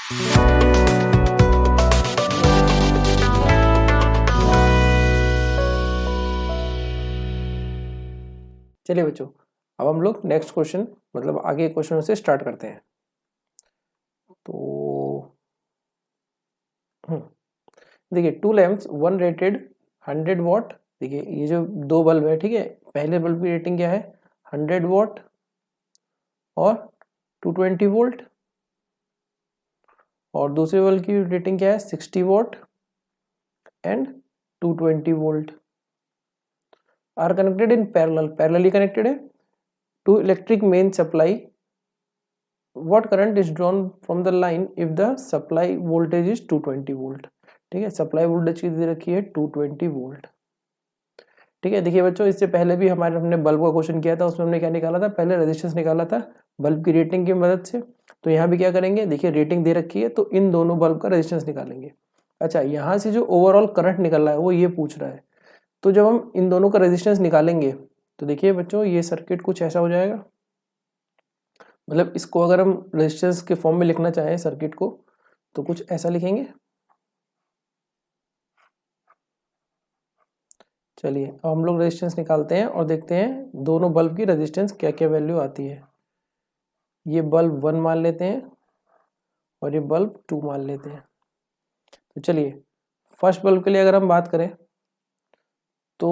चलिए बच्चों, अब हम लोग नेक्स्ट क्वेश्चन मतलब आगे क्वेश्चनों से स्टार्ट करते हैं। तो देखिए, two lamps, one rated 100 watt. देखिए ये जो दो बल्ब है, ठीक है, पहले बल्ब की रेटिंग क्या है 100 वॉट और 220 वोल्ट, और दूसरे बल्ब की रेटिंग क्या है 60 watt and 220 volt. Are connected in parallelly connected है to electric main supply. What current is drawn from the line if the supply voltage is 220 volt. ठीक है, सप्लाई वोल्टेज की दे रखी है 220 वोल्ट। ठीक है, देखिए बच्चों, इससे पहले भी हमने बल्ब का क्वेश्चन किया था, उसमें हमने क्या निकाला था, पहले रेजिस्टेंस निकाला था बल्ब की रेटिंग की मदद से। तो यहाँ भी क्या करेंगे, देखिए रेटिंग दे रखी है तो इन दोनों बल्ब का रेजिस्टेंस निकालेंगे। अच्छा, यहाँ से जो ओवरऑल करंट निकल रहा है वो ये पूछ रहा है। तो जब हम इन दोनों का रेजिस्टेंस निकालेंगे तो देखिए बच्चों, ये सर्किट कुछ ऐसा हो जाएगा। मतलब इसको अगर हम रेजिस्टेंस के फॉर्म में लिखना चाहें सर्किट को, तो कुछ ऐसा लिखेंगे। चलिए अब हम लोग रेजिस्टेंस निकालते हैं और देखते हैं दोनों बल्ब की रेजिस्टेंस क्या क्या वैल्यू आती है। ये बल्ब 1 मान लेते हैं और ये बल्ब 2 मान लेते हैं। तो चलिए फर्स्ट बल्ब के लिए अगर हम बात करें तो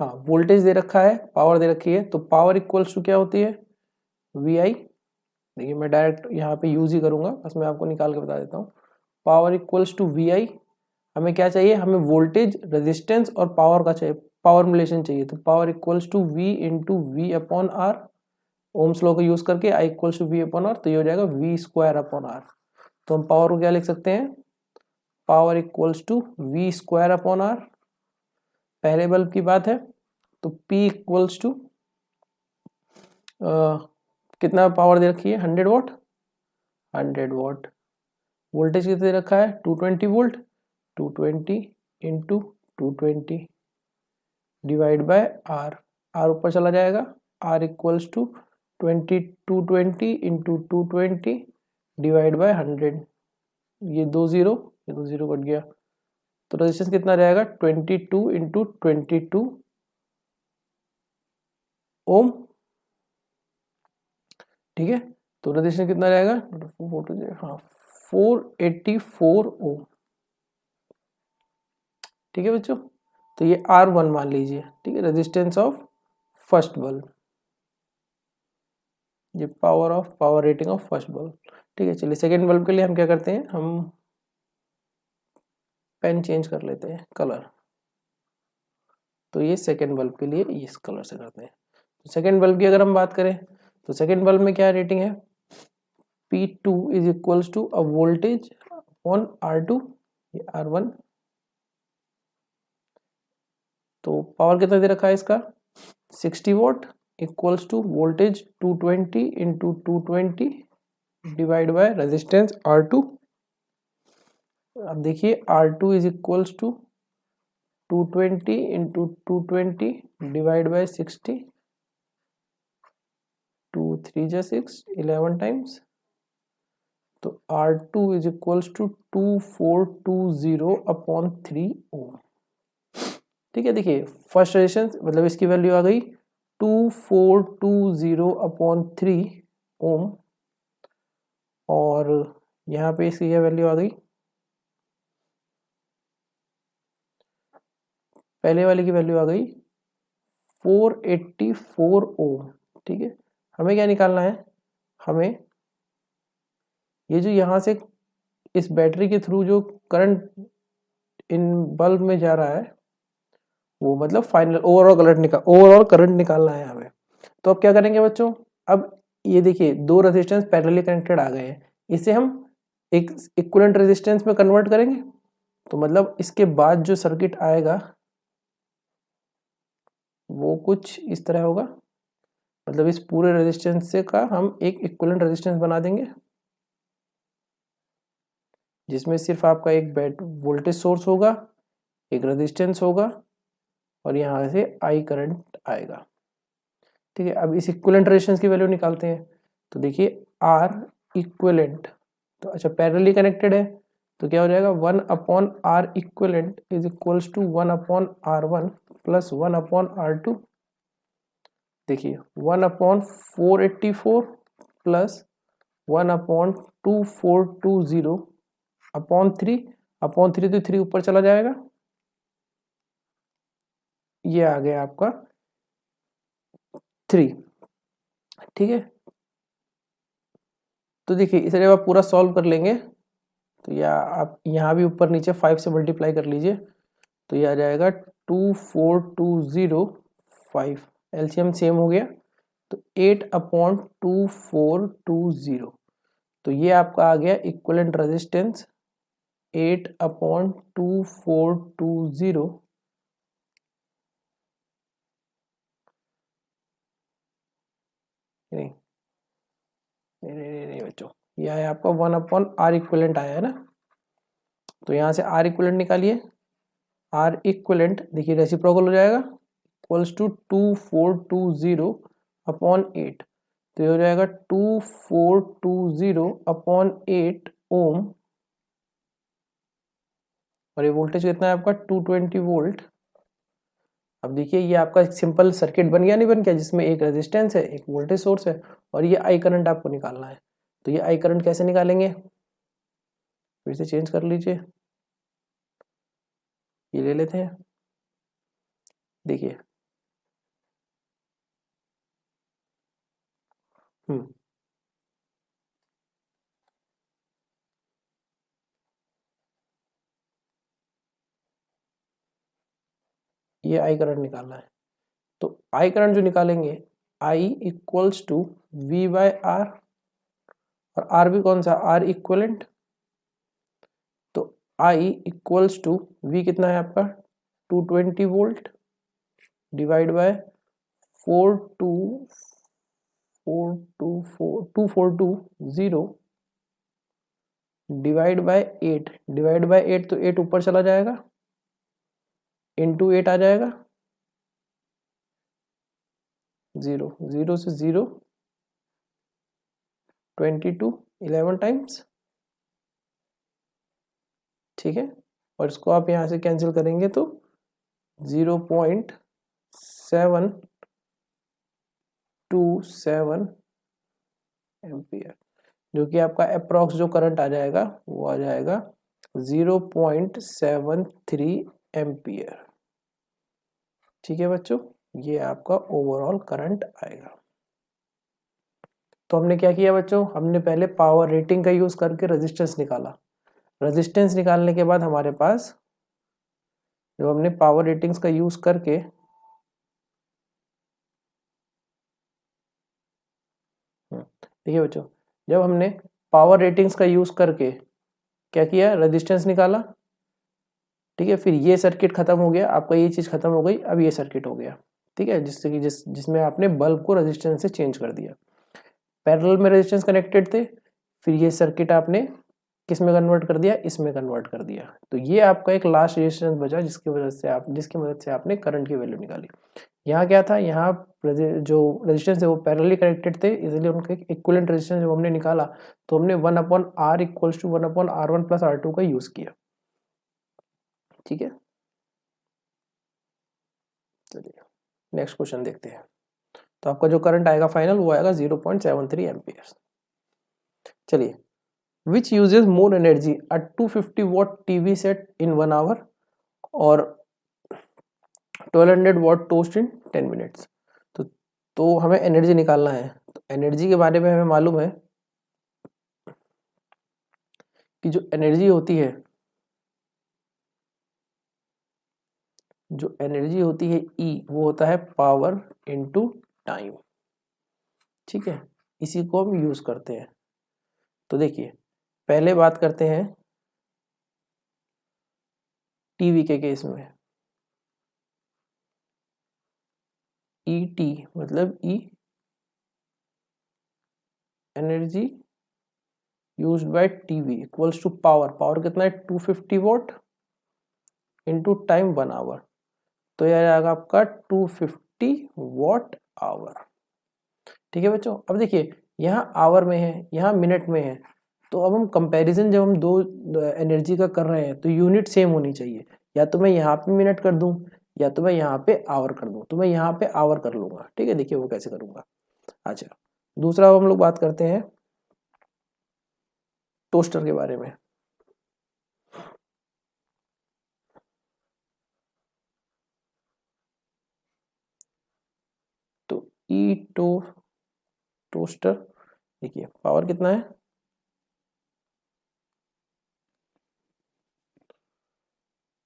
हाँ, वोल्टेज दे रखा है, पावर दे रखी है, तो पावर इक्वल्स टू क्या होती है वी आई। देखिए मैं डायरेक्ट यहाँ पे यूज ही करूंगा, बस मैं आपको निकाल के बता देता हूँ। पावर इक्वल्स टू वी आई। हमें क्या चाहिए, हमें वोल्टेज, रेजिस्टेंस और पावर का चाहिए, पावर रिलेशन चाहिए। तो power equals to V into V upon R, Ohm's law को यूज करके I equals to V upon R, तो ये हो जाएगा वी स्क्वायर अपॉन आर। तो हम पावर को क्या लिख सकते हैं, power equals to V square upon R. पहले बल्ब की बात है तो P इक्वल्स टू कितना पावर दे रखी है 100 वॉट, 100 वॉट। वोल्टेज कितना दे रखा है 220 volt, 220 into 220 divide by R. R ऊपर चला जाएगा, R equals to 220 into 220 divide by 100। ये दो जीरो कट गया, तो रेजिस्टेंस कितना रहेगा 22 इंटू 22 ओम। ठीक है, तो रेजिस्टेंस कितना रहेगा हाँ 484 ओम। ठीक है बच्चों, तो ये R1 मान लीजिए। ठीक है, रेजिस्टेंस ऑफ फर्स्ट बल्ब, ये power rating of first bulb. ठीक है, चलिए सेकेंड बल्ब के लिए हम क्या करते हैं, हम पेन चेंज कर लेते हैं कलर। तो ये सेकेंड बल्ब के लिए इस कलर से करते हैं। तो सेकेंड बल्ब की अगर हम बात करें तो सेकेंड बल्ब में क्या रेटिंग है, P2 is equals to a voltage on R2, ये R1। तो पावर कितना दे रखा है इसका 60 volt equals to voltage 220 into 220 divide by resistance R2। अब देखिए R2 is equals to 220 into 220 divide by 60, 2 3 जा 6, 11 टाइम्स। तो R2 is equals to 2420 upon 3 ohm. ठीक है, देखिए फर्स्ट रेजिस्टेंस मतलब इसकी वैल्यू आ गई 2420 अपॉन 3 ओम, और यहाँ पे इसकी क्या वैल्यू आ गई, पहले वाले की वैल्यू आ गई 484 ओम। ठीक है, हमें क्या निकालना है, हमें ये जो यहाँ से इस बैटरी के थ्रू जो करंट इन बल्ब में जा रहा है वो मतलब फाइनल ओवरऑल करंट निकालना है हमें। तो अब क्या करेंगे बच्चों, अब ये देखिए दो रेजिस्टेंस पैरेलली कनेक्टेड आ गए हैं, इसे हम एक इक्विवेलेंट रेजिस्टेंस में कन्वर्ट करेंगे। तो मतलब इसके बाद जो सर्किट आएगा वो कुछ इस तरह होगा, मतलब इस पूरे रेजिस्टेंस से का हम एक इक्विवेलेंट रेजिस्टेंस बना देंगे जिसमें सिर्फ आपका एक वोल्टेज सोर्स होगा, एक रेजिस्टेंस होगा और यहाँ से आई करंट आएगा। ठीक है, अब इस इक्विवेलेंट रेजिस्टेंस की वैल्यू निकालते हैं। तो देखिए R इक्विवेलेंट, तो अच्छा पैरेलली कनेक्टेड है तो क्या हो जाएगा 1/R equivalent is equals to 1/R1 plus 1/R2। देखिए 1/484 प्लस 1/2420 अपॉन 3 तो 3 ऊपर चला जाएगा, ये आ गया आपका 3। ठीक है, तो देखिए इसे जब आप पूरा सॉल्व कर लेंगे तो या आप यहाँ भी ऊपर नीचे 5 से मल्टीप्लाई कर लीजिए तो ये आ जाएगा 24205, एलसीएम सेम हो गया तो 8/2420, तो ये आपका आ गया इक्विवेलेंट रेजिस्टेंस 8/2420। नहीं नहीं नहीं नहीं बच्चों, यह है आपका 1/R इक्विवेलेंट आया है ना, तो यहाँ से R इक्विवेलेंट निकालिए, R इक्विवेलेंट देखिए रेसिप्रोकल हो जाएगा इक्वल्स टू 2420 अपॉन 8, तो ये हो जाएगा 2420 अपॉन 8 ओम, और ये वोल्टेज कितना है आपका 220 वोल्ट। अब देखिए ये आपका एक सिंपल सर्किट बन गया, नहीं बन गया, जिसमें एक रेजिस्टेंस है एक वोल्टेज सोर्स है और ये आई करंट आपको निकालना है। तो ये आई करंट कैसे निकालेंगे, फिर से चेंज कर लीजिए, ये ले लेते हैं। देखिए ये आई करंट निकालना है, तो आई करंट जो निकालेंगे I equals to V by R, और आर भी कौन सा आर इक्वलेंट, तो आई इक्वल्स टू वी कितना है आपका 220 volt divide by 2420 divide by 8, divide by 8 तो 8 ऊपर चला जाएगा, इंटू 8 आ जाएगा 0, 0 से 0 22 11 टाइम्स। ठीक है, और इसको आप यहाँ से कैंसिल करेंगे तो 0.727 एम्पियर, जो कि आपका अप्रॉक्स जो करंट आ जाएगा वो आ जाएगा 0.73 एम्पियर। ठीक है बच्चों, ये आपका ओवरऑल करंट आएगा। तो हमने क्या किया बच्चों, हमने पहले पावर रेटिंग का यूज करके रेजिस्टेंस निकाला, रेजिस्टेंस निकालने के बाद हमारे पास जब हमने पावर रेटिंग्स का यूज करके देखिए बच्चों, जब हमने पावर रेटिंग्स का यूज करके क्या किया रेजिस्टेंस निकाला, ठीक है, फिर ये सर्किट खत्म हो गया आपका, ये चीज खत्म हो गई, अब ये सर्किट हो गया। ठीक है, जिससे कि जिसमें आपने बल्ब को रेजिस्टेंस से चेंज कर दिया, पैरेलल में रेजिस्टेंस कनेक्टेड थे, फिर ये सर्किट आपने किस में कन्वर्ट कर दिया, इसमें कन्वर्ट कर दिया, तो ये आपका एक लास्ट रेजिस्टेंस बचा जिसकी मदद से आपने करंट की वैल्यू निकाली। यहाँ क्या था, यहाँ जो रेजिस्टेंस है वो पैरेलली कनेक्टेड थे, इसलिए उनका एक इक्विवेलेंट रेजिस्टेंस जब हमने निकाला तो हमने 1/R equals to 1/R1 plus R2 का यूज किया। ठीक है, चलिए नेक्स्ट क्वेश्चन देखते हैं। तो आपका जो करंट आएगा फाइनल वो आएगा 0.73 एम्पियर। चलिए, which uses more energy, a 250 watt TV set in 1 hour or 1200 watt toast in 10 minutes। तो हमें एनर्जी निकालना है, तो एनर्जी के बारे में हमें मालूम है कि जो एनर्जी होती है E, वो होता है पावर इनटू टाइम। ठीक है, इसी को हम यूज करते हैं। तो देखिए पहले बात करते हैं टीवी के केस में, ET मतलब E energy used by TV equals to power, power कितना है 250 वॉट इंटू टाइम 1 आवर, तो यह आएगा आपका 250 वॉट आवर। ठीक है बच्चों, अब देखिए यहाँ आवर में है, यहाँ मिनट में है। तो अब हम कंपैरिजन जब हम दो एनर्जी का कर रहे हैं तो यूनिट सेम होनी चाहिए। या तो मैं यहाँ पे मिनट कर दूं या तो मैं यहाँ पे आवर कर दूं, तो मैं यहाँ पे आवर कर लूंगा। ठीक है, देखिए वो कैसे करूंगा। अच्छा, दूसरा हम लोग बात करते हैं टोस्टर के बारे में। तो ई टोस्टर देखिए पावर कितना है,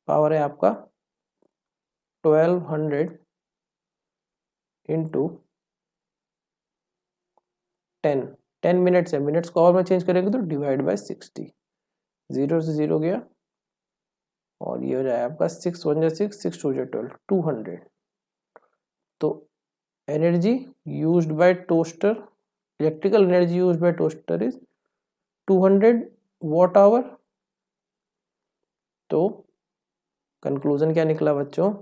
पावर है आपका 1200 इंटू 10 मिनट्स है, मिनट्स को आवर में चेंज करेंगे तो डिवाइड बाय 60, 0 से 0 गया और ये हो जाए आपका 6 1 6 6 2 12 200। तो energy used by toaster, electrical energy used by toaster is 200 watt hour. तो कंक्लूजन क्या निकला बच्चों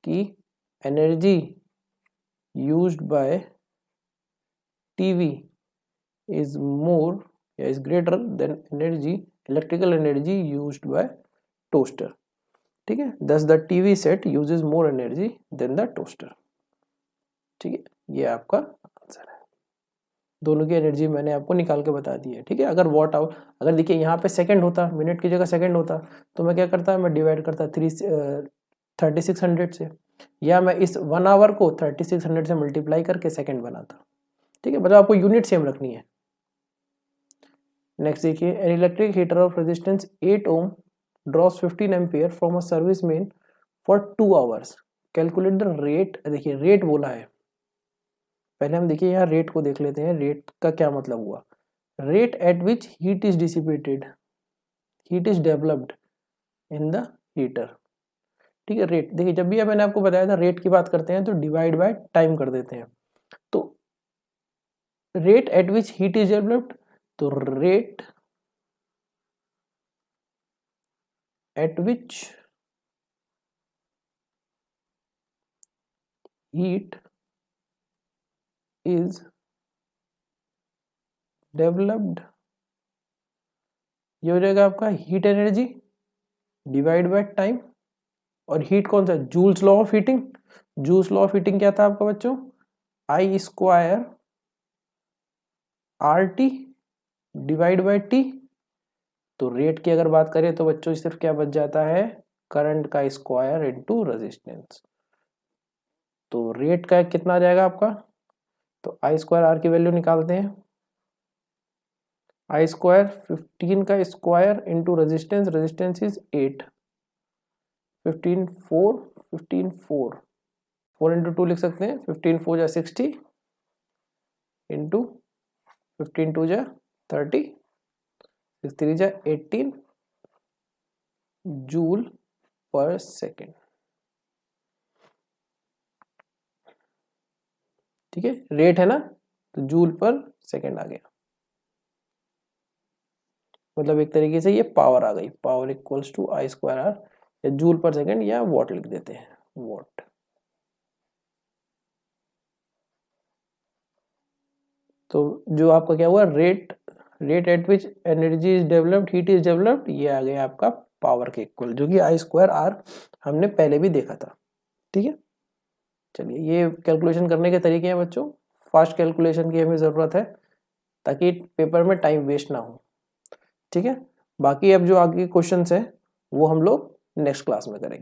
कि energy used by TV is more is greater than energy electrical energy used by toaster। ठीक है, thus the TV set uses more energy than the toaster। ठीक है, ये आपका आंसर है। दोनों की एनर्जी मैंने आपको निकाल के बता दी है। ठीक है, अगर वॉट आवर, अगर देखिए यहाँ पे सेकंड होता, मिनट की जगह सेकंड होता, तो मैं क्या करता, मैं डिवाइड करता 3600 से, या मैं इस 1 आवर को 3600 से मल्टीप्लाई करके सेकंड बनाता। ठीक है, मतलब आपको यूनिट सेम रखनी है। नेक्स्ट देखिए, an electric heater of resistance 8 ohm draws 15 ampere from a service main for 2 hours, calculate the rate. देखिए रेट बोला है, पहले हम देखिए यहाँ रेट को देख लेते हैं, रेट का क्या मतलब हुआ। Rate at which heat is dissipated, heat is developed in the heater. ठीक है, रेट देखिए जब भी मैंने आपको बताया था रेट की बात करते हैं तो डिवाइड बाय टाइम कर देते हैं। तो rate at which heat is developed, तो rate at which heat is developed, ये हो जाएगा आपका heat energy divide by time. और हीट कौन सा, Joule's law of heating. Joule's law of heating क्या था आपका बच्चों, I square R T divide by T. तो रेट की अगर बात करें तो बच्चों सिर्फ क्या बच जाता है, करंट का स्क्वायर इनटू रेजिस्टेंस। तो रेट का कितना आ जाएगा आपका, तो आई स्क्वायर आर की वैल्यू निकालते हैं, आई स्क्वायर 15 का square into resistance, resistance is 8, 15 4 15 4 4 into 2 लिख सकते हैं, 15 4 जा 60 इंटू 15 2 जा 30, 6 3 जा 18 जूल पर सेकेंड। ठीक है, रेट है ना, तो जूल पर सेकेंड आ गया, मतलब एक तरीके से ये पावर आ गई, power equals to I square R, या जूल पर सेकेंड या वॉट लिख देते हैं, वॉट। तो जो आपका क्या हुआ, rate at which energy is developed, heat is developed, ये आ गया आपका पावर के इक्वल, जो कि आई स्क्वायर आर हमने पहले भी देखा था। ठीक है, चलिए ये कैलकुलेशन करने के तरीके हैं बच्चों, फास्ट कैलकुलेशन की हमें ज़रूरत है ताकि पेपर में टाइम वेस्ट ना हो। ठीक है, बाकी अब जो आगे क्वेश्चंस हैं वो हम लोग नेक्स्ट क्लास में करेंगे।